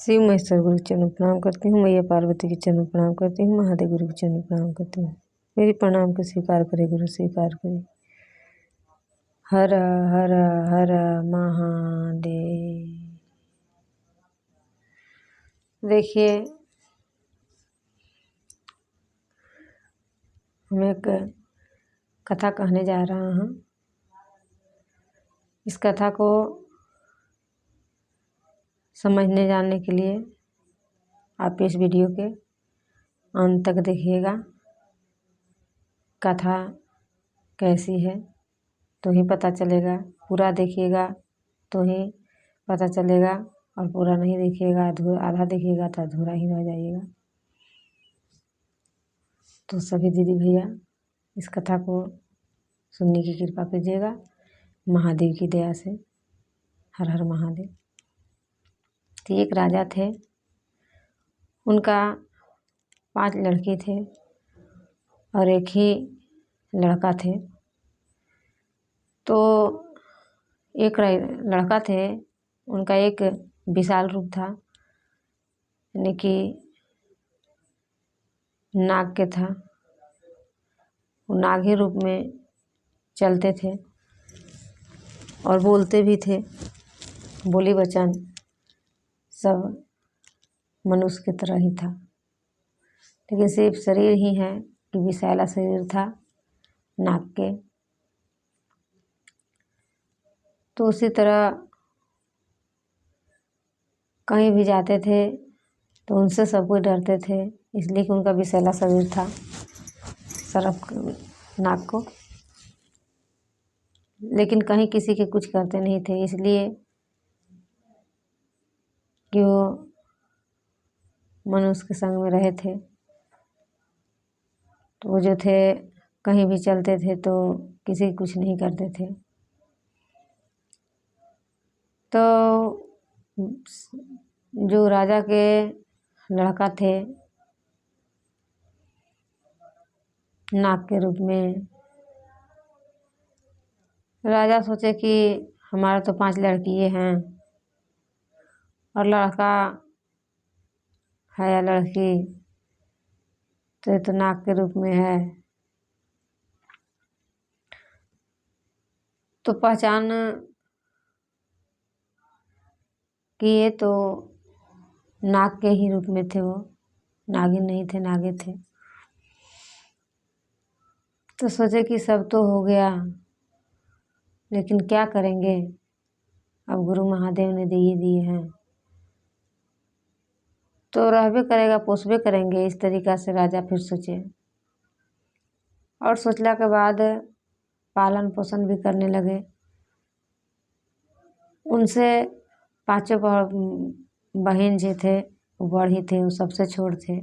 शिव महेश्वर गुरु के चरणों प्रणाम करती हूँ। मैया पार्वती के चरणों प्रणाम करती हूँ। महादेव गुरु के चरणों प्रणाम करती हूँ। मेरी प्रणाम को स्वीकार करे गुरु, स्वीकार करे। हर हर हर महादेव। देखिए, हम एक कथा कहने जा रहा हूँ। इस कथा को समझने जानने के लिए आप इस वीडियो के अंत तक देखिएगा। कथा कैसी है तो ही पता चलेगा, पूरा देखिएगा तो ही पता चलेगा, और पूरा नहीं देखिएगा, आधा देखिएगा तो अधूरा ही रह जाइएगा। तो सभी दीदी भैया इस कथा को सुनने की कृपा कीजिएगा महादेव की दया से। हर हर महादेव। तो एक राजा थे, उनका 5 लड़के थे और एक ही लड़का थे। तो एक लड़का थे, उनका एक विशाल रूप था, यानी कि नाग के था। वो नाग ही रूप में चलते थे और बोलते भी थे। बोली वचन सब मनुष्य की तरह ही था, लेकिन सिर्फ शरीर ही है कि विशाला शरीर था नाग के। तो उसी तरह कहीं भी जाते थे तो उनसे सब कोई डरते थे, इसलिए कि उनका विशाला शरीर था सरफ नाग को। लेकिन कहीं किसी के कुछ करते नहीं थे, इसलिए कि वो मनुष्य के संग में रहे थे। तो वो जो थे कहीं भी चलते थे तो किसी कुछ नहीं करते थे। तो जो राजा के लड़का थे नाग के रूप में, राजा सोचे कि हमारा तो 5 लड़कियाँ हैं और लड़का है या लड़की, तो ये तो नाग के रूप में है। तो पहचान किए तो नाग के ही रूप में थे, वो नागिन नहीं थे, नागे थे। तो सोचे कि सब तो हो गया, लेकिन क्या करेंगे, अब गुरु महादेव ने दिए हैं तो रहबे करेगा, पोसबे करेंगे। इस तरीक़ा से राजा फिर सोचे, और सोचला के बाद पालन पोषण भी करने लगे। उनसे 5 बहन जो थे वो बड़ ही थे, वो सबसे छोट थे।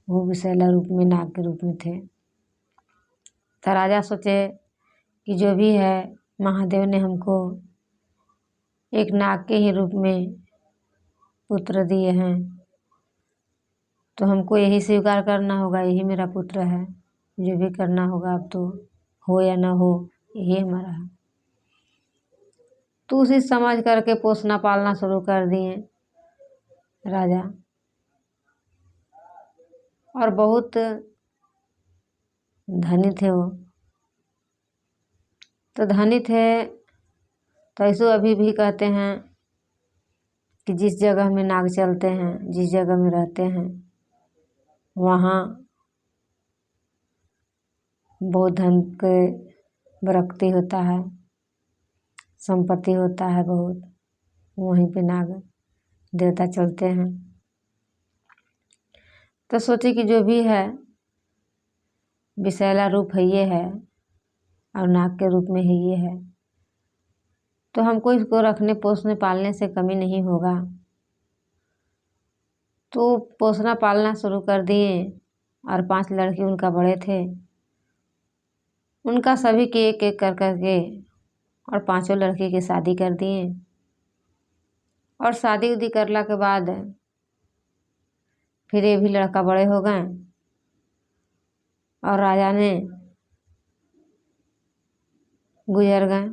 वो विशाला रूप में नाग के रूप में थे। तो राजा सोचे कि जो भी है महादेव ने हमको एक नाग के ही रूप में पुत्र दिए हैं, तो हमको यही स्वीकार करना होगा, यही मेरा पुत्र है। जो भी करना होगा, अब तो हो या ना हो, यही हमारा है। तो उसी समझ करके पोसना पालना शुरू कर दिए राजा। और बहुत धनी थे वो। तो धनी थे तो ऐसो अभी भी कहते हैं कि जिस जगह में नाग चलते हैं, जिस जगह में रहते हैं, वहाँ बहुत धन के बरकती होता है, संपत्ति होता है बहुत। वहीं पे नाग देवता चलते हैं। तो सोचे कि जो भी है विशाला रूप है ये है, और नाग के रूप में ही ये है, तो हमको इसको रखने पोसने पालने से कमी नहीं होगा। तो पोसना पालना शुरू कर दिए। और 5 लड़के उनका बड़े थे, उनका सभी के एक एक कर करके और 5 लड़के की शादी कर दिए। और शादी उदी करला के बाद फिर ये भी लड़का बड़े हो गए, और राजा ने गुजर गए।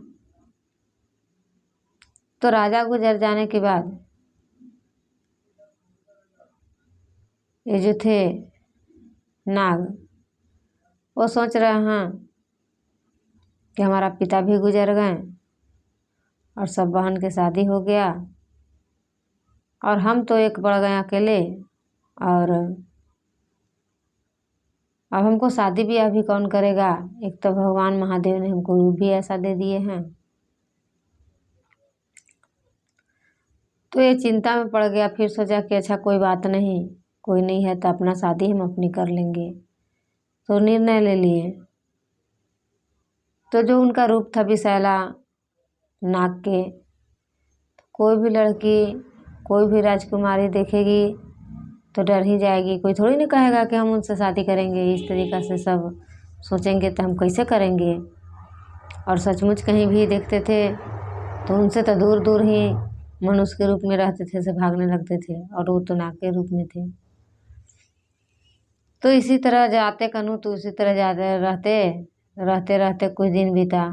तो राजा गुजर जाने के बाद ये जो थे नाग, वो सोच रहे हैं कि हमारा पिता भी गुजर गए और सब बहन के शादी हो गया और हम तो एक बढ़ गए अकेले, और अब हमको शादी ब्याह भी कौन करेगा। एक तो भगवान महादेव ने हमको रूप भी ऐसा दे दिए हैं। तो ये चिंता में पड़ गया। फिर सोचा कि अच्छा कोई बात नहीं, कोई नहीं है तो अपना शादी हम अपनी कर लेंगे। तो निर्णय ले लिए। तो जो उनका रूप था विषैला नाग के, कोई भी लड़की, कोई भी राजकुमारी देखेगी तो डर ही जाएगी। कोई थोड़ी ना कहेगा कि हम उनसे शादी करेंगे। इस तरीक़ा से सब सोचेंगे तो हम कैसे करेंगे। और सचमुच कहीं भी देखते थे तो उनसे तो दूर दूर ही मनुष्य के रूप में रहते थे, से भागने लगते थे, और वो तो नाग के रूप में थे। तो इसी तरह जाते कनू, तो इसी तरह जाते रहते रहते रहते कुछ दिन बीता,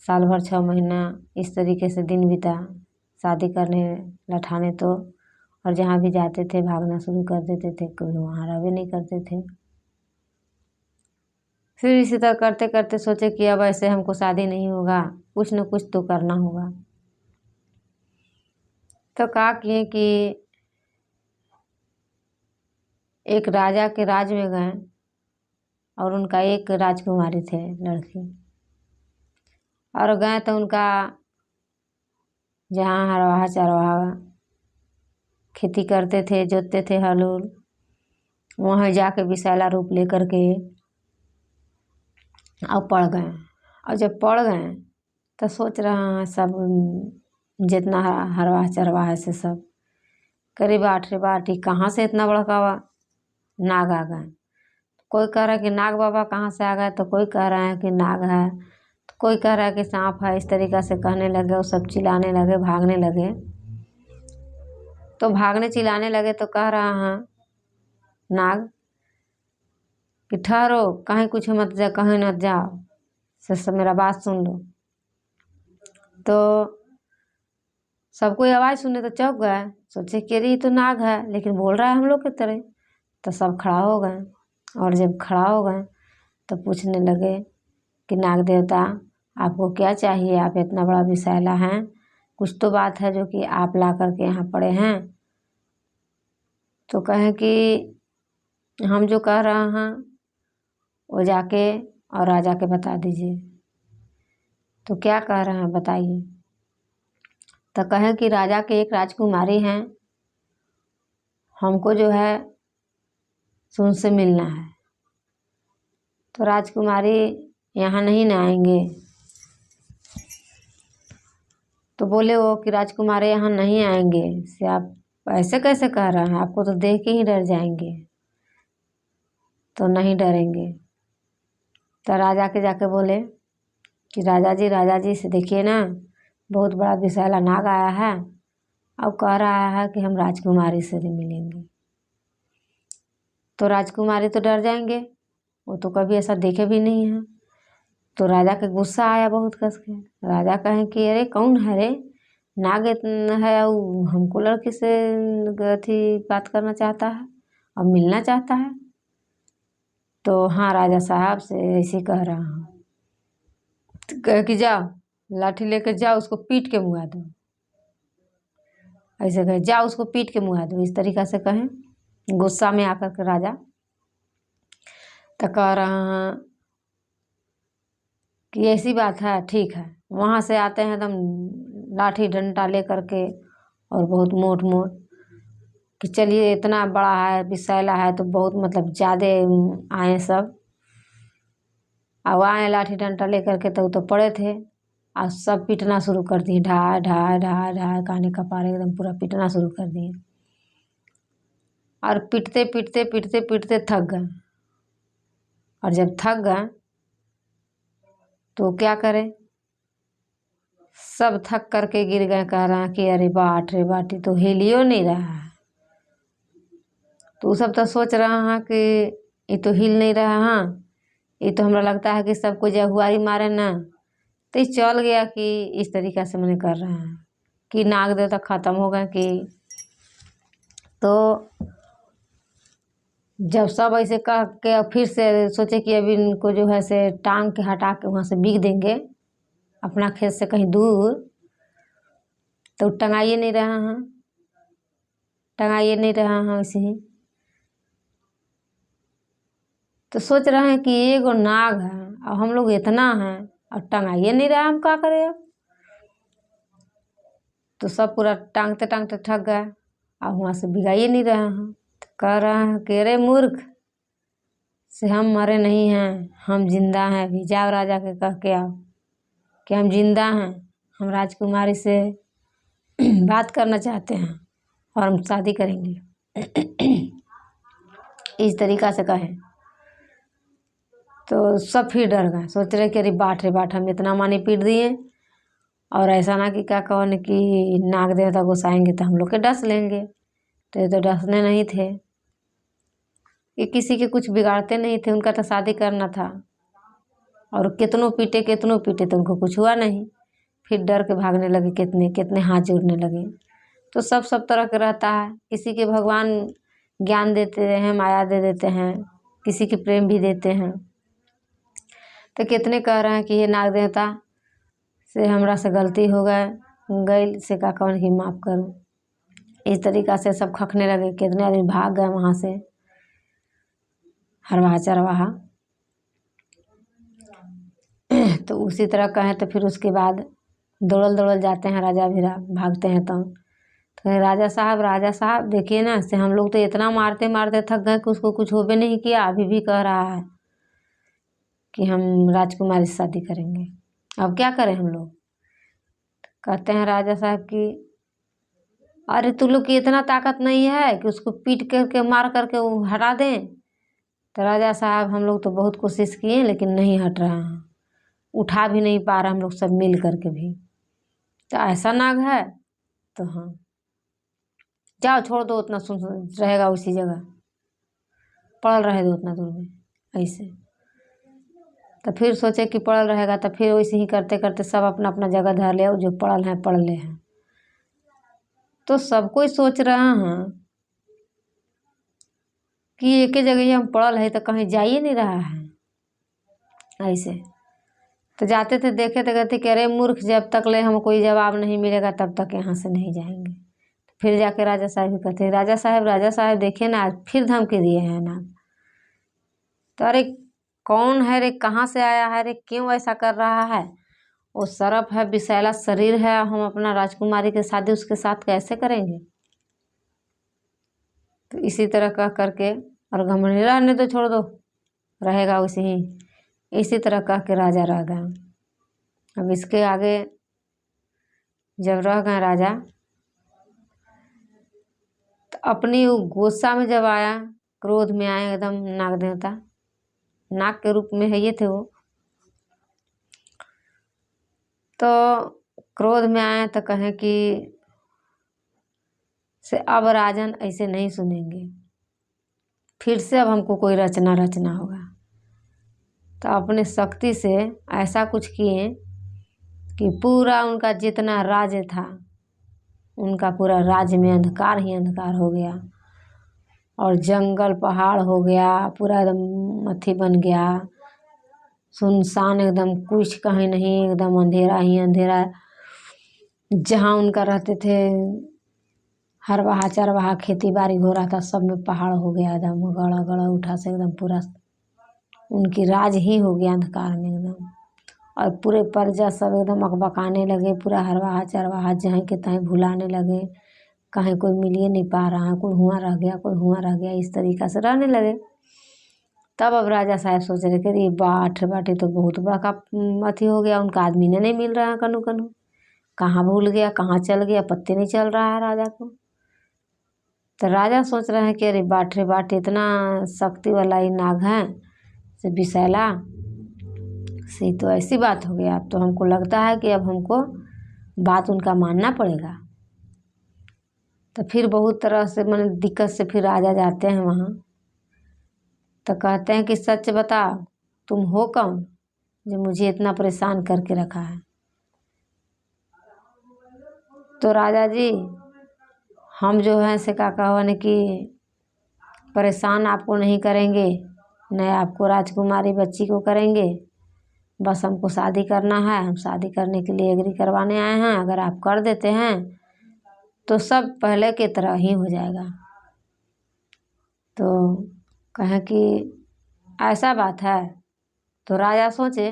साल भर 6 महीना इस तरीके से दिन बीता। शादी करने लठाने तो, और जहाँ भी जाते थे भागना शुरू कर देते थे, कभी वहाँ रहवे नहीं करते थे। फिर इसी तरह करते करते सोचे कि अब ऐसे हमको शादी नहीं होगा, कुछ न कुछ तो करना होगा। तो क्या किए कि एक राजा के राज में गए, और उनका एक राजकुमारी थे लड़की, और गए तो उनका जहाँ हरवाहा चरवाहा खेती करते थे, जोतते थे हल उल, वहाँ जाके विषैला रूप लेकर के और पड़ गए। और जब पड़ गए तो सोच रहा है सब जितना हरवाह चरवाहा से सब करीब 8 रे बाटी कहाँ से इतना बड़का नाग आ गए। कोई कह रहा है कि नाग बाबा कहाँ से आ गए, तो कोई कह रहा है कि नाग है, तो कोई कह रहा है कि सांप है। इस तरीक़ा से कहने लगे, वो सब चिल्लाने लगे, भागने लगे। तो भागने चिल्लाने लगे तो कह रहा है नाग कि ठहरो, कहीं कुछ मत जा, कहीं मत जाओ, सब मेरा बात सुन लो। तो सब कोई आवाज़ सुने तो चौंक गए, सोचे कि अरे ये तो नाग है, लेकिन बोल रहा है हम लोग की तरह। तो सब खड़ा हो गए, और जब खड़ा हो गए तो पूछने लगे कि नाग देवता आपको क्या चाहिए, आप इतना बड़ा विषैला हैं, कुछ तो बात है जो कि आप ला करके यहाँ पड़े हैं। तो कहें कि हम जो कह रहे हैं वो जाके और राजा के बता दीजिए। तो क्या कह रहे हैं बताइए। तो कहें कि राजा के एक राजकुमारी हैं, हमको जो है उनसे मिलना है। तो राजकुमारी यहाँ नहीं ना आएंगे। तो बोले वो कि राजकुमारी यहाँ नहीं आएंगे, से आप ऐसे कैसे कह रहे हैं, आपको तो देख के ही डर जाएंगे। तो नहीं डरेंगे। तो राजा के जाके बोले कि राजा जी से देखिए ना, बहुत बड़ा विषैला नाग आया है और कह रहा है कि हम राजकुमारी से नहीं मिलेंगे। तो राजकुमारी तो डर जाएंगे, वो तो कभी ऐसा देखे भी नहीं है। तो राजा के गुस्सा आया बहुत कस के। राजा कहें कि अरे कौन है रे, नाग इतना है और हमको लड़की से अथी बात करना चाहता है और मिलना चाहता है। तो हाँ राजा साहब से ऐसे कह रहा हूँ। तो कहे कि जाओ लाठी लेकर जाओ, उसको पीट के मुआ दो। ऐसे कहे जाओ उसको पीट के मुआ दो, इस तरीक़ा से कहें गुस्सा में आकर के राजा। तो कह रहा हैं कि ऐसी बात है, ठीक है। वहाँ से आते हैं एकदम लाठी डंडा ले करके और बहुत मोट मोट, कि चलिए इतना बड़ा है विषैला है तो बहुत मतलब ज़्यादा आए सब। अब आए लाठी डंडा ले करके, तो पड़े थे और सब पीटना शुरू कर दिए, ढाई ढाई ढाई ढाई काने कपारे एकदम पूरा पीटना शुरू कर दिए। और पीटते पीटते पीटते पीटते थक गए। और जब थक गए तो क्या करें, सब थक करके गिर गए। कह रहा है कि अरे बाट रे बाटी, तो हिलियो नहीं रहा है। तो सब तो सोच रहा है कि ये तो हिल नहीं रहा है, ये तो हमरा लगता है कि सबको जहुआरी मारे ना। तो ये चल गया कि इस तरीक़ा से मैंने कर रहा है कि नाग देवता ख़त्म हो गए कि तो जब सब ऐसे कह के फिर से सोचे कि अभी इनको जो है से टांग के हटा के वहाँ से बिक देंगे अपना खेत से कहीं दूर, तो टंगाइए नहीं रहा है, टंगाइए नहीं रहा है ऐसे ही। तो सोच रहे हैं कि एगो नाग है और हम लोग इतना हैं और टंगाइए नहीं रहा, हम क्या करें अब। तो सब पूरा टांगते टांगते थक गए और वहाँ से बिगाइए नहीं रहा है। तो कह रहा है कि अरे मूर्ख से हम मरे नहीं हैं, हम जिंदा हैं, अभी जाओ राजा के कह के आओ कि हम जिंदा हैं, हम राजकुमारी से बात करना चाहते हैं और हम शादी करेंगे। इस तरीक़ा से कहें तो सब फिर डर गए, सोच रहे कि अरे बाट रे बाट, हम इतना मानी पीट दिए और ऐसा ना कि क्या कहो कि नाग देवता गुस्साएंगे तो हम लोग के डस लेंगे। तो ये तो डसने नहीं थे, ये किसी के कुछ बिगाड़ते नहीं थे, उनका तो शादी करना था। और कितनों पीटे तो उनको कुछ हुआ नहीं। फिर डर के भागने लगे, कितने कितने हाथ जोड़ने लगे। तो सब तरह के रहता है, किसी के भगवान ज्ञान देते हैं, माया दे देते हैं, किसी के प्रेम भी देते हैं। तो कितने कह रहे हैं कि ये नाग देवता से हमरा से गलती हो गई से का कौन की माफ़ करूँ। इस तरीक़ा से सब खखने लगे, कितने आदमी भाग गए वहाँ से, हरवाहा चरवाहा। तो उसी तरह कहें तो फिर उसके बाद दौड़ल जाते हैं राजा भिरा, भागते हैं तो राजा साहब देखिए ना, से हम लोग तो इतना मारते मारते थक गए कि उसको कुछ होबे नहीं किया, अभी भी कह रहा है कि हम राजकुमारी से शादी करेंगे, अब क्या करें हम लोग। कहते हैं राजा साहब कि अरे तुम लोग की इतना ताकत नहीं है कि उसको पीट करके मार करके वो हटा दें। तो राजा साहब हम लोग तो बहुत कोशिश किए लेकिन नहीं हट रहा है, उठा भी नहीं पा रहा हम लोग सब मिल करके भी। तो ऐसा नाग है तो हाँ जाओ छोड़ दो, उतना सुन रहेगा उसी जगह, पड़ल रहे दो उतना दूर में ऐसे। तो फिर सोचे कि पड़ल रहेगा, तो फिर वैसे ही करते करते सब अपना अपना जगह धर ले, जो पड़ल हैं पड़ ले हैं। तो सब कोई सोच रहा है कि एक ही जगह हम पड़ल है तो कहीं जा ही नहीं रहा है ऐसे। तो जाते थे देखे तो कहते कि अरे मूर्ख, जब तक ले हम कोई जवाब नहीं मिलेगा तब तक यहाँ से नहीं जाएंगे। फिर जाके राजा साहब भी कहते राजा साहब देखिए ना, आज फिर धमकी दिए हैं ना। तो अरे कौन है रे, कहाँ से आया है रे, क्यों ऐसा कर रहा है। वो सरफ है, विषैला शरीर है, हम अपना राजकुमारी की शादी उसके साथ कैसे करेंगे। तो इसी तरह कह करके और घमंडी रहने तो छोड़ दो, रहेगा उसी ही, इसी तरह कह के राजा रह गए। अब इसके आगे जब रह गए राजा, तो अपनी गुस्सा में जब आया, क्रोध में आए एकदम नाग देवता, नाग के रूप में है ये थे वो। तो क्रोध में आए तो कहें कि से अब राजन ऐसे नहीं सुनेंगे, फिर से अब हमको कोई रचना होगा। तो अपने शक्ति से ऐसा कुछ किए कि पूरा उनका जितना राज्य था, उनका पूरा राज्य में अंधकार ही अंधकार हो गया और जंगल पहाड़ हो गया, पूरा एकदम अथी बन गया, सुनसान एकदम, कुछ कहीं नहीं, एकदम अंधेरा ही अंधेरा। जहाँ उनका रहते थे हरवाहा चरवाहा खेती बाड़ी हो रहा था, सब में पहाड़ हो गया, एकदम गड़ा गड़ा उठा से एकदम पूरा उनकी राज ही हो गया अंधकार में एकदम। और पूरे प्रजा सब एकदम अकबकाने लगे, पूरा हरवाहा चरवाहा जहाँ के तहीं भुलाने लगे, कहीं कोई मिलिए नहीं पा रहा है, कोई हुआ रह गया, कोई हुआ रह गया, इस तरीक़ा से रहने लगे। तब अब राजा साहब सोच रहे कि ये बाटे तो बहुत बड़ा का अथी हो गया, उनका आदमी ने नहीं मिल रहा है, कनु कनु कहाँ भूल गया, कहाँ चल गया, पत्ते नहीं चल रहा है राजा को। तो राजा सोच रहे हैं कि अरे बाट इतना शक्ति वाला ही नाग है से विषैला से, तो ऐसी बात हो गया। अब तो हमको लगता है कि अब हमको बात उनका मानना पड़ेगा। तो फिर बहुत तरह से मैंने दिक्कत से फिर राजा जाते हैं वहाँ, तो कहते हैं कि सच बताओ तुम हो कौन जो मुझे इतना परेशान करके रखा है। तो राजा जी हम जो है से का कहवन कि परेशान आपको नहीं करेंगे, न आपको राजकुमारी बच्ची को करेंगे, बस हमको शादी करना है, हम शादी करने के लिए एग्री करवाने आए हैं। अगर आप कर देते हैं तो सब पहले की तरह ही हो जाएगा। तो कहें कि ऐसा बात है। तो राजा सोचे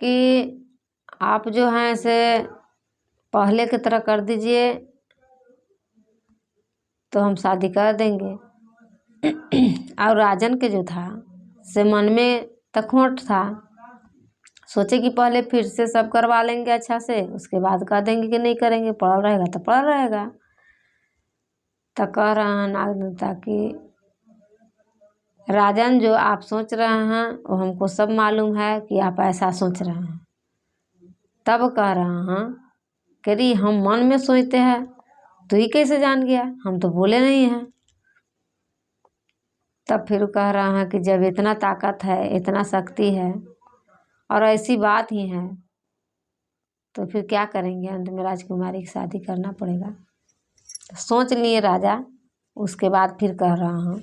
कि आप जो हैं से पहले की तरह कर दीजिए तो हम शादी कर देंगे। और राजन के जो था से मन में तखोट था, सोचे कि पहले फिर से सब करवा लेंगे अच्छा से, उसके बाद कह देंगे कि नहीं करेंगे, पड़ा रहेगा तो पड़ा रहेगा। तो कह रहा है नागदेवता कि राजन जो आप सोच रहे हैं वो हमको सब मालूम है कि आप ऐसा सोच रहे हैं। तब कह रहा हैं कि री हम मन में सोचते हैं तो ही कैसे जान गया, हम तो बोले नहीं हैं। तब फिर कह रहा है कि जब इतना ताकत है, इतना शक्ति है और ऐसी बात ही है तो फिर क्या करेंगे, अंत में राजकुमारी की शादी करना पड़ेगा। तो सोच लिए राजा। उसके बाद फिर कह रहा हूँ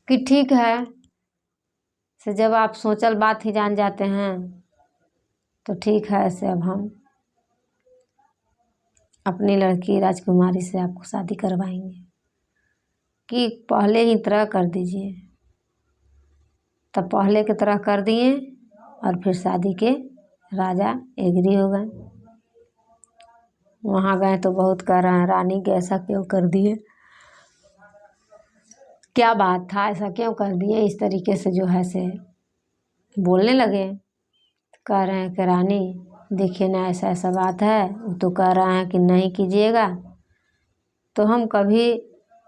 कि ठीक है, से जब आप सोचल बात ही जान जाते हैं तो ठीक है, ऐसे अब हम अपनी लड़की राजकुमारी से आपको शादी करवाएंगे कि पहले ही तरह कर दीजिए। तब पहले की तरह कर दिए और फिर शादी के राजा एग्री हो गए। वहाँ गए तो बहुत कह रहे हैं रानी के ऐसा क्यों कर दिए, क्या बात था, ऐसा क्यों कर दिए, इस तरीके से जो है से बोलने लगे। कह रहे हैं कि रानी देखिए ना, ऐसा ऐसा बात है। वो तो कह रहा है कि नहीं कीजिएगा, तो हम कभी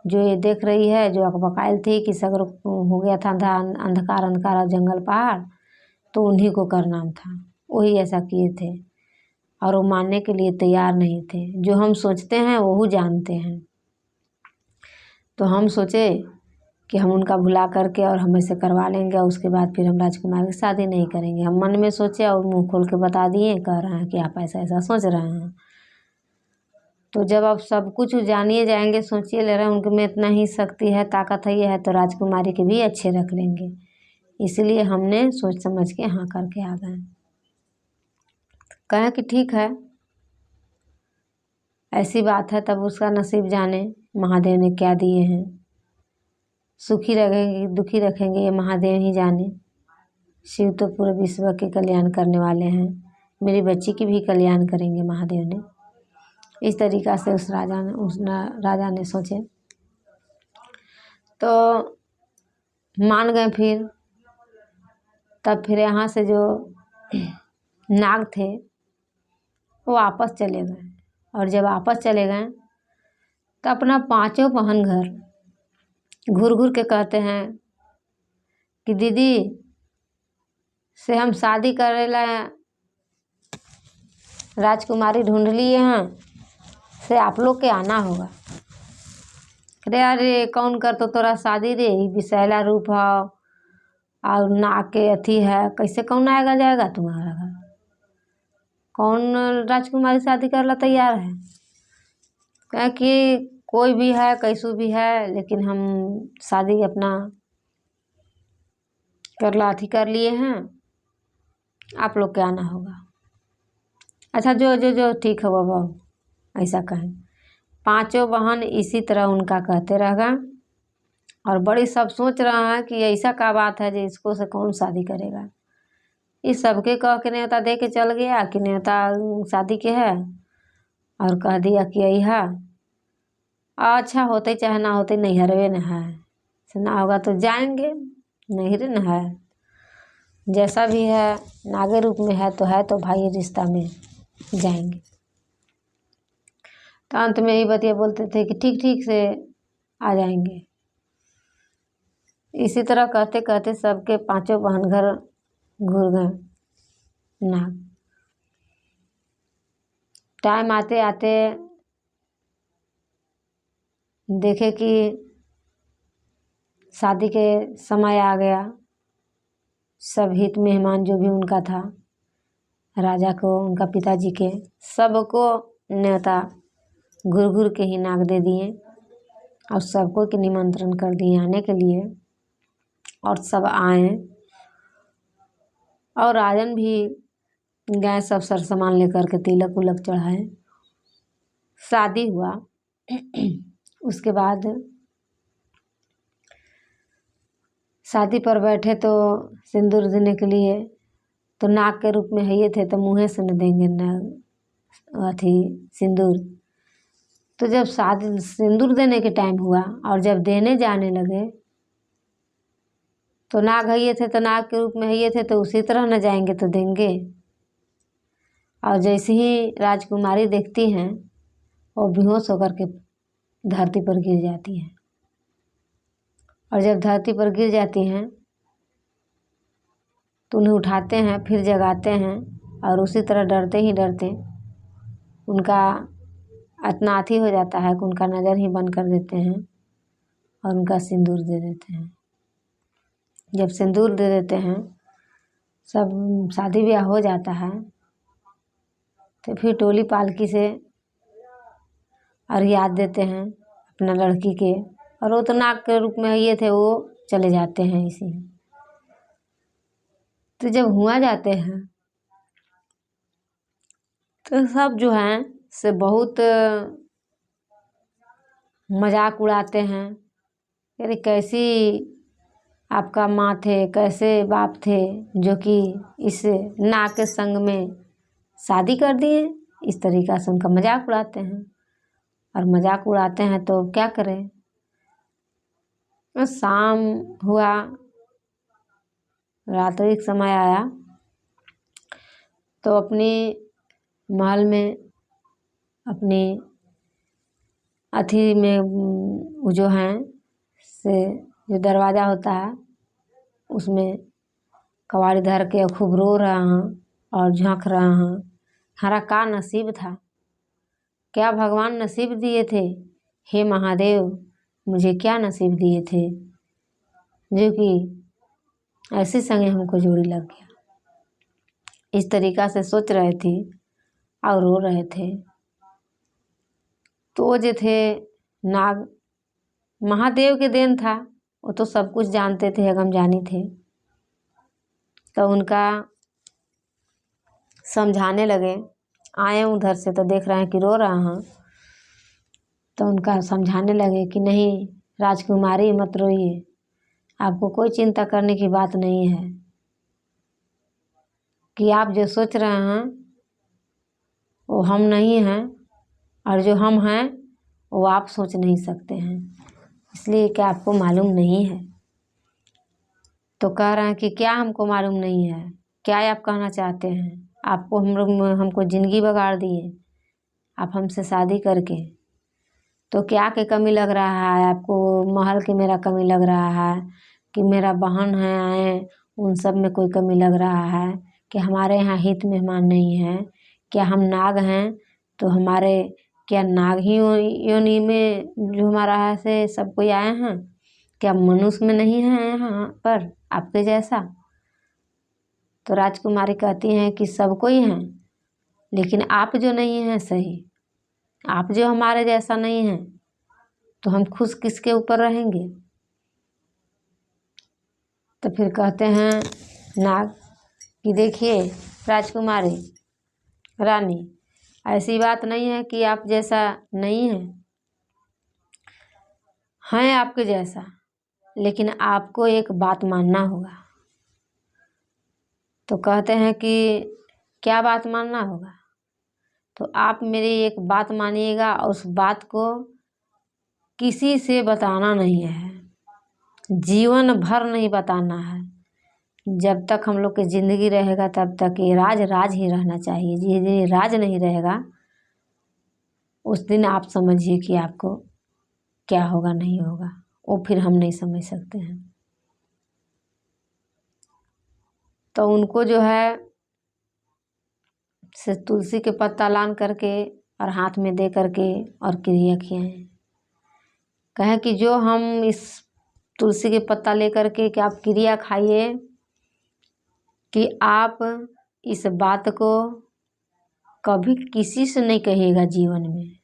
जो ये देख रही है जो अकबकाइल थी कि सगर हो गया था अंधकार अंधकार जंगल पहाड़, तो उन्हीं को करना था, वही ऐसा किए थे और वो मानने के लिए तैयार नहीं थे। जो हम सोचते हैं वो जानते हैं। तो हम सोचे कि हम उनका भुला करके और हम ऐसे करवा लेंगे और उसके बाद फिर हम राजकुमार की शादी नहीं करेंगे। हम मन में सोचे और मुंह खोल के बता दिए, कह रहे हैं कि आप ऐसा ऐसा सोच रहे हैं। तो जब आप सब कुछ जानिए जाएंगे, सोचिए ले रहे हैं उनके में इतना ही शक्ति है, ताकत है, ये है, तो राजकुमारी के भी अच्छे रख लेंगे। इसलिए हमने सोच समझ के हाँ करके आ गए। कहें कि ठीक है, ऐसी बात है। तब उसका नसीब जाने महादेव ने क्या दिए हैं। सुखी रखेंगे दुखी रखेंगे ये महादेव ही जाने। शिव तो पूरे विश्व के कल्याण करने वाले हैं, मेरी बच्ची की भी कल्याण करेंगे महादेव ने। इस तरीक़ा से उस राजा ने सोचे तो मान गए। फिर तब फिर यहाँ से जो नाग थे वो वापस चले गए। और जब वापस चले गए तो अपना पांचों बहन घर घूर घूर के कहते हैं कि दीदी से हम शादी करेला राजकुमारी ढूंढ लिए हैं, से आप लोग के आना होगा। अरे अरे कौन कर तो तोरा शादी रे, विषैला रूप है और नाक के अथी है, कैसे कौन आएगा जाएगा तुम्हारा घर, कौन राजकुमारी शादी करला तैयार है। कहे कि कोई भी है कैसू भी है, लेकिन हम शादी अपना करला अथी कर लिए हैं, आप लोग के आना होगा। अच्छा जो जो जो ठीक है बाबा, ऐसा कहें। पांचों बहन इसी तरह उनका कहते रह गए और बड़ी सब सोच रहा है कि ऐसा क्या बात है जो इसको से कौन शादी करेगा। इस सबके कह के न्योता दे के चल गया कि न्योता शादी के है और कह दिया कि यही है। अच्छा होते चाहे ना होते नैहरवे न है, से ना होगा तो जाएंगे, नैहरे न है। जैसा भी है नागे रूप में है तो भाई रिश्ता में जाएंगे। तो अंत में ही बतिया बोलते थे कि ठीक ठीक से आ जाएंगे। इसी तरह कहते कहते सबके पांचों बहन घर घूर गए नाग। टाइम आते आते देखे कि शादी के समय आ गया। सब हित मेहमान जो भी उनका था, राजा को, उनका पिताजी के, सबको न्योता घुर घुर के ही नाग दे दिए और सबको के निमंत्रण कर दिए आने के लिए, और सब आए। और राजन भी गए सब सर सामान लेकर के, तिलक उलक चढ़ाए, शादी हुआ। उसके बाद शादी पर बैठे तो सिंदूर देने के लिए, तो नाग के रूप में है ये थे, तो मुँहे से न देंगे नाग अथी सिंदूर। तो जब शादी सिंदूर देने के टाइम हुआ और जब देने जाने लगे तो नाग है ये थे, तो नाग के रूप में है ये थे, तो उसी तरह न जाएंगे तो देंगे। और जैसे ही राजकुमारी देखती हैं वो बेहोश होकर के धरती पर गिर जाती हैं। और जब धरती पर गिर जाती हैं तो उन्हें उठाते हैं, फिर जगाते हैं, और उसी तरह डरते ही डरते उनका इतना अथी हो जाता है कि उनका नज़र ही बंद कर देते हैं और उनका सिंदूर दे देते हैं। जब सिंदूर दे देते हैं, सब शादी ब्याह हो जाता है, तो फिर टोली पालकी से अर्घ्यात देते हैं अपना लड़की के, और वो तो नाग के रूप में ये थे, वो चले जाते हैं इसी में। तो जब हुआ जाते हैं तो सब जो हैं से बहुत मजाक उड़ाते हैं, अरे कैसी आपका माँ थे, कैसे बाप थे जो कि इस नाग के संग में शादी कर दिए। इस तरीक़ा से उनका मजाक उड़ाते हैं, और मजाक उड़ाते हैं तो क्या करें। शाम हुआ, रात्रि का समय आया, तो अपनी महल में अपनी अथी में वो जो हैं से जो दरवाज़ा होता है उसमें कवाड़ी धर के खूब रो रहा हूँ और झाँक रहा हूँ, हमारा का नसीब था, क्या भगवान नसीब दिए थे, हे महादेव मुझे क्या नसीब दिए थे जो कि ऐसे संगे हमको जोड़ी लग गया। इस तरीक़ा से सोच रहे थे और रो रहे थे। तो वो जो थे नाग महादेव के देन था, वो तो सब कुछ जानते थे, अगम जानी थे। तो उनका समझाने लगे, आए उधर से तो देख रहे हैं कि रो रहा हूँ, तो उनका समझाने लगे कि नहीं राजकुमारी मत रोइए, आपको कोई चिंता करने की बात नहीं है, कि आप जो सोच रहे हैं वो हम नहीं हैं, और जो हम हैं वो आप सोच नहीं सकते हैं, इसलिए कि आपको मालूम नहीं है। तो कह रहे हैं कि क्या हमको मालूम नहीं है, क्या आप कहना चाहते हैं, आपको हम लोग हमको ज़िंदगी बिगाड़ दिए आप हमसे शादी करके, तो क्या के कमी लग रहा है आपको, महल की मेरा कमी लग रहा है कि मेरा बहन है आए उन सब में कोई कमी लग रहा है, कि हमारे यहाँ हित मेहमान नहीं है, क्या हम नाग हैं तो हमारे क्या नाग ही योनि में जो हमारा है से सब कोई आए हैं, क्या मनुष्य में नहीं है यहाँ पर आपके जैसा। तो राजकुमारी कहती हैं कि सब कोई हैं, लेकिन आप जो नहीं हैं सही, आप जो हमारे जैसा नहीं हैं, तो हम खुश किसके ऊपर रहेंगे। तो फिर कहते हैं नाग कि देखिए राजकुमारी रानी, ऐसी बात नहीं है कि आप जैसा नहीं है, हैं आपके जैसा, लेकिन आपको एक बात मानना होगा। तो कहते हैं कि क्या बात मानना होगा। तो आप मेरी एक बात मानिएगा, और उस बात को किसी से बताना नहीं है, जीवन भर नहीं बताना है, जब तक हम लोग की ज़िंदगी रहेगा तब तक ये राज राज ही रहना चाहिए। जिस दिन राज नहीं रहेगा उस दिन आप समझिए कि आपको क्या होगा नहीं होगा, वो फिर हम नहीं समझ सकते हैं। तो उनको जो है से तुलसी के पत्ता लान करके और हाथ में दे करके और क्रिया खियाएँ, कहें कि जो हम इस तुलसी के पत्ता लेकर के कि आप क्रिया खाइए कि आप इस बात को कभी किसी से नहीं कहिएगा जीवन में,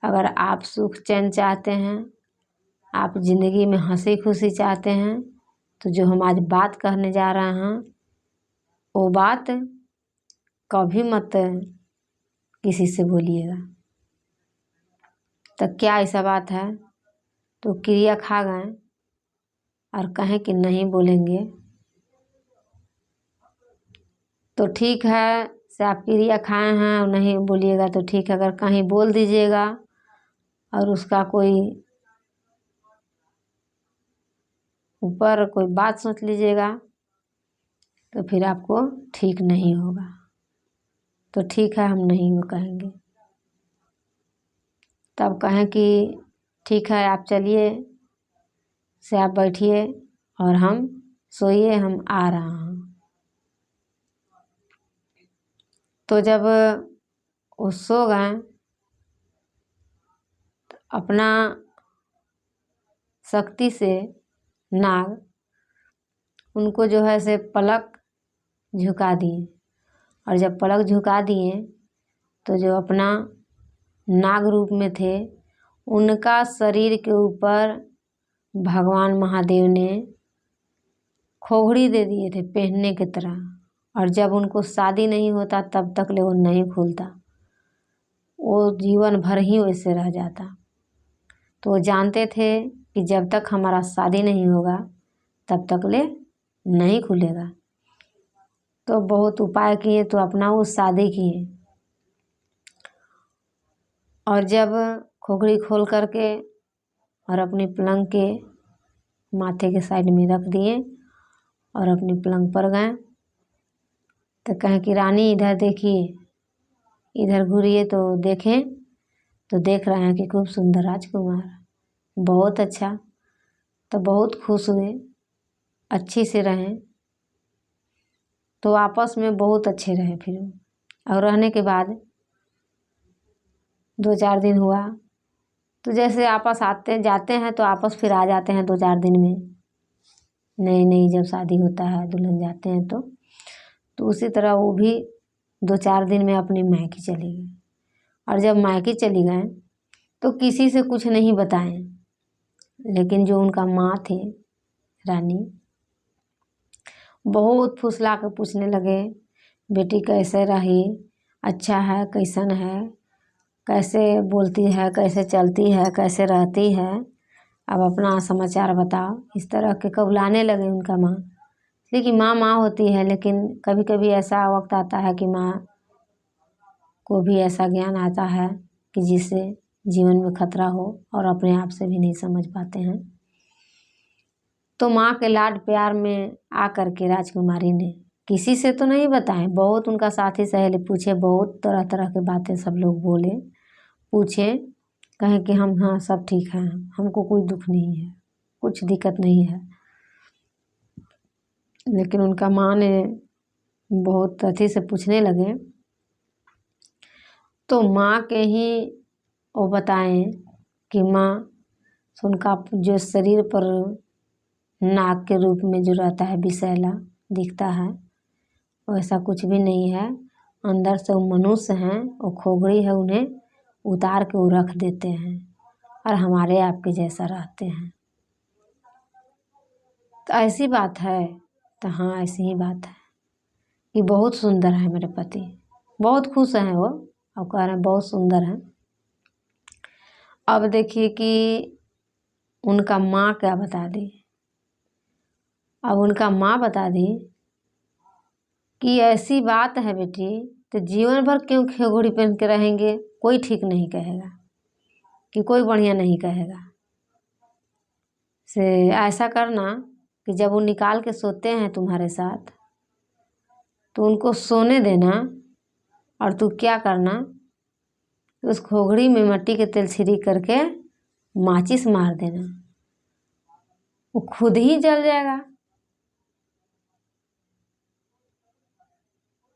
अगर आप सुख चैन चाहते हैं, आप ज़िंदगी में हंसी खुशी चाहते हैं, तो जो हम आज बात कहने जा रहे हैं वो बात कभी मत किसी से बोलिएगा। तो क्या ऐसा बात है? तो क्रिया खा गए और कहें कि नहीं बोलेंगे, तो ठीक है। से आप क्रिया खाए हैं और नहीं बोलिएगा तो ठीक है। अगर कहीं बोल दीजिएगा और उसका कोई ऊपर कोई बात सोच लीजिएगा तो फिर आपको ठीक नहीं होगा। तो ठीक है, हम नहीं वो कहेंगे। तब कहें कि ठीक है, आप चलिए से आप बैठिए और हम सोइए, हम आ रहा हूँ। तो जब वो सो गए तो अपना शक्ति से नाग उनको जो है से पलक झुका दिए। और जब पलक झुका दिए तो जो अपना नाग रूप में थे उनका शरीर के ऊपर भगवान महादेव ने खोगड़ी दे दिए थे पहनने की तरह। और जब उनको शादी नहीं होता तब तक ले वो नहीं खुलता, वो जीवन भर ही वैसे रह जाता। तो वो जानते थे कि जब तक हमारा शादी नहीं होगा तब तक ले नहीं खुलेगा। तो बहुत उपाय किए तो अपना वो शादी किए। और जब खोगड़ी खोल करके और अपनी पलंग के माथे के साइड में रख दिए और अपनी पलंग पर गए तो कहें कि रानी इधर देखिए, इधर घूरिए। तो देखें तो देख रहे हैं कि खूब सुंदर राजकुमार, बहुत अच्छा। तो बहुत खुश हुए, अच्छी से रहें। तो आपस में बहुत अच्छे रहे फिर। और रहने के बाद 2-4 दिन हुआ तो जैसे आपस आते जाते हैं तो आपस फिर आ जाते हैं 2-4 दिन में। नई नई जब शादी होता है दुल्हन जाते हैं तो उसी तरह वो भी 2-4 दिन में अपनी मायके चली गई। और जब मायके चली गए तो किसी से कुछ नहीं बताएं, लेकिन जो उनका माँ थे रानी बहुत फुसला कर पूछने लगे, बेटी कैसे रही, अच्छा है, कैसन है, कैसे बोलती है, कैसे चलती है, कैसे रहती है, अब अपना समाचार बताओ। इस तरह के कबुलाने लगे उनका माँ। लेकिन माँ माँ होती है, लेकिन कभी कभी ऐसा वक्त आता है कि माँ को भी ऐसा ज्ञान आता है कि जिससे जीवन में खतरा हो और अपने आप से भी नहीं समझ पाते हैं। तो माँ के लाड प्यार में आ कर के राजकुमारी ने किसी से तो नहीं बताए, बहुत उनका साथी सहेली पूछे, बहुत तरह तरह की बातें सब लोग बोले, पूछे, कहें कि हम हाँ सब ठीक है, हमको कोई दुख नहीं है, कुछ दिक्कत नहीं है। लेकिन उनका माँ ने बहुत अथी से पूछने लगे तो माँ के ही वो बताएं कि माँ उनका जो शरीर पर नाग के रूप में जो रहता है विषैला दिखता है, वैसा कुछ भी नहीं है। अंदर से वो मनुष्य हैं, वो खोगड़ी है, उन्हें उतार के वो रख देते हैं और हमारे आपके जैसा रहते हैं। तो ऐसी बात है? तो हाँ ऐसी ही बात है कि बहुत सुंदर है मेरे पति, बहुत खुश हैं वो और कह रहे हैं बहुत सुंदर हैं। अब देखिए कि उनका माँ क्या बता दी। अब उनका माँ बता दी कि ऐसी बात है बेटी, तो जीवन भर क्यों खोगड़ी पहन के रहेंगे, कोई ठीक नहीं कहेगा, कि कोई बढ़िया नहीं कहेगा। से ऐसा करना कि जब वो निकाल के सोते हैं तुम्हारे साथ तो उनको सोने देना, और तू क्या करना, उस खोगड़ी में मिट्टी के तेल छिड़क करके माचिस मार देना, वो खुद ही जल जाएगा।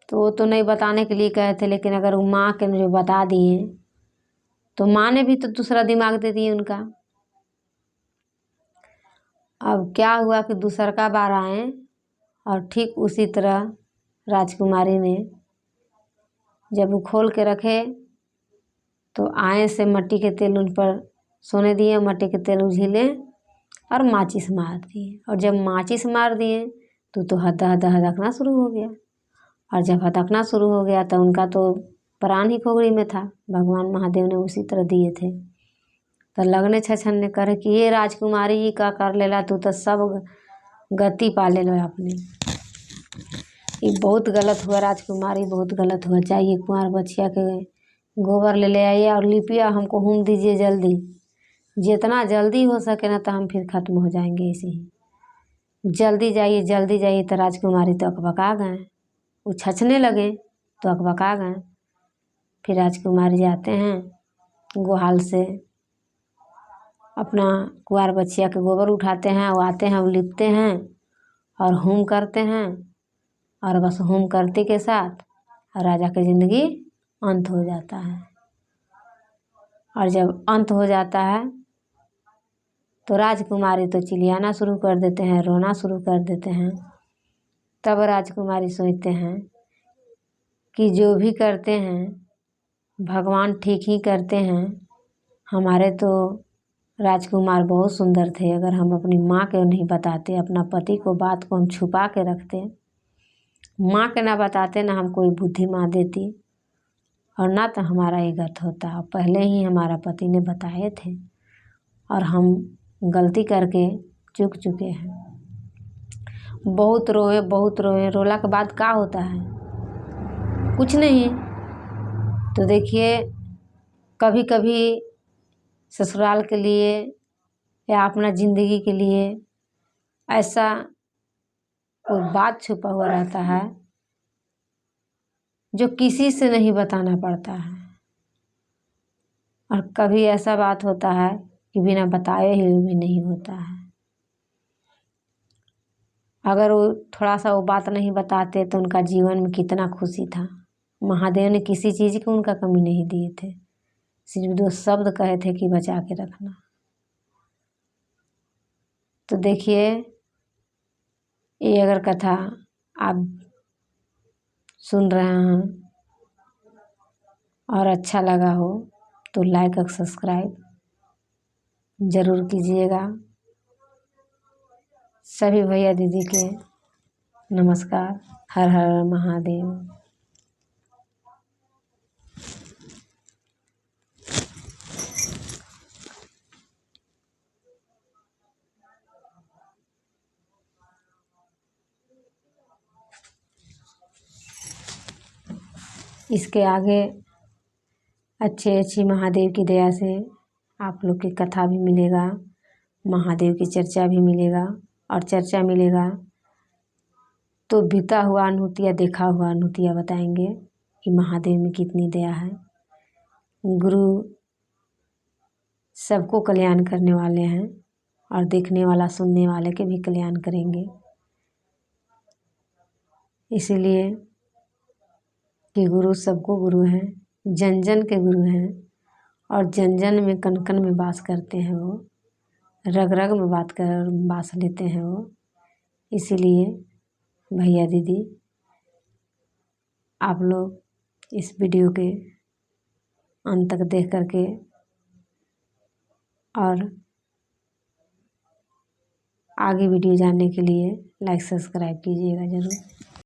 तो वो तो नहीं बताने के लिए कहे थे, लेकिन अगर वो माँ के जो बता दिए तो माँ ने भी तो दूसरा दिमाग दे दिए उनका। अब क्या हुआ कि दूसरा बार आए और ठीक उसी तरह राजकुमारी ने जब वो खोल के रखे तो आए से मिट्टी के तेल उन पर सोने दिए, मिट्टी के तेल उझिले और माचिस मार दिए। और जब माचिस मार दिए तो हदकना शुरू हो गया। और जब हदकना शुरू हो गया तो उनका तो प्राण ही खोगड़ी में था। भगवान महादेव ने उसी तरह दिए थे। तो लगने छछन करे कि ये राजकुमारी ही का कर लेला, तू तो सब गति पा ले लो अपने। ये बहुत गलत हुआ राजकुमारी, बहुत गलत हुआ। चाहिए कुंवर बछिया के गोबर ले आइए और लिपिया हमको हूम दीजिए जल्दी, जितना जल्दी हो सके ना, तो हम फिर ख़त्म हो जाएंगे इसे ही। जल्दी जाइए। तो राजकुमारी तो अकबका गए, वो छछने लगे तो अकबका गए। फिर राजकुमारी जाते हैं गुहाल से, अपना कुंवर बछिया के गोबर उठाते हैं, वो आते हैं, वो लिपते हैं और होम करते हैं। और बस होम करते के साथ राजा की ज़िंदगी अंत हो जाता है। और जब अंत हो जाता है तो राजकुमारी तो चिल्लाना शुरू कर देते हैं, रोना शुरू कर देते हैं। तब राजकुमारी सोचते हैं कि जो भी करते हैं भगवान ठीक ही करते हैं। हमारे तो राजकुमार बहुत सुंदर थे। अगर हम अपनी माँ को नहीं बताते, अपना पति को बात को हम छुपा के रखते, माँ के ना बताते, ना हम कोई बुद्धि माँ देती, और ना तो हमारा ये गत होता। पहले ही हमारा पति ने बताए थे और हम गलती करके चूक चुके हैं। बहुत रोए। रोला के बाद क्या होता है? कुछ नहीं। तो देखिए, कभी कभी ससुराल के लिए या अपना ज़िंदगी के लिए ऐसा कोई बात छुपा हुआ रहता है जो किसी से नहीं बताना पड़ता है। और कभी ऐसा बात होता है कि बिना बताए हुए भी नहीं होता है। अगर वो थोड़ा सा वो बात नहीं बताते तो उनका जीवन में कितना खुशी था। महादेव ने किसी चीज़ की उनका कमी नहीं दिए थे, सिर्फ 2 शब्द कहे थे कि बचा के रखना। तो देखिए, ये अगर कथा आप सुन रहे हैं और अच्छा लगा हो तो लाइक और सब्सक्राइब ज़रूर कीजिएगा। सभी भैया दीदी के नमस्कार। हर हर महादेव। इसके आगे अच्छी महादेव की दया से आप लोग की कथा भी मिलेगा, महादेव की चर्चा भी मिलेगा। और चर्चा मिलेगा तो बीता हुआ अनुभूतियाँ, देखा हुआ अनुभूतियाँ बताएंगे कि महादेव में कितनी दया है। गुरु सबको कल्याण करने वाले हैं और देखने वाला सुनने वाले के भी कल्याण करेंगे। इसीलिए कि गुरु सबको गुरु हैं, जन जन के गुरु हैं, और जन जन में कण कण में वास करते हैं वो, रग रग में वास लेते हैं वो। इसीलिए भैया दीदी, आप लोग इस वीडियो के अंत तक देख करके और आगे वीडियो जानने के लिए लाइक सब्सक्राइब कीजिएगा ज़रूर।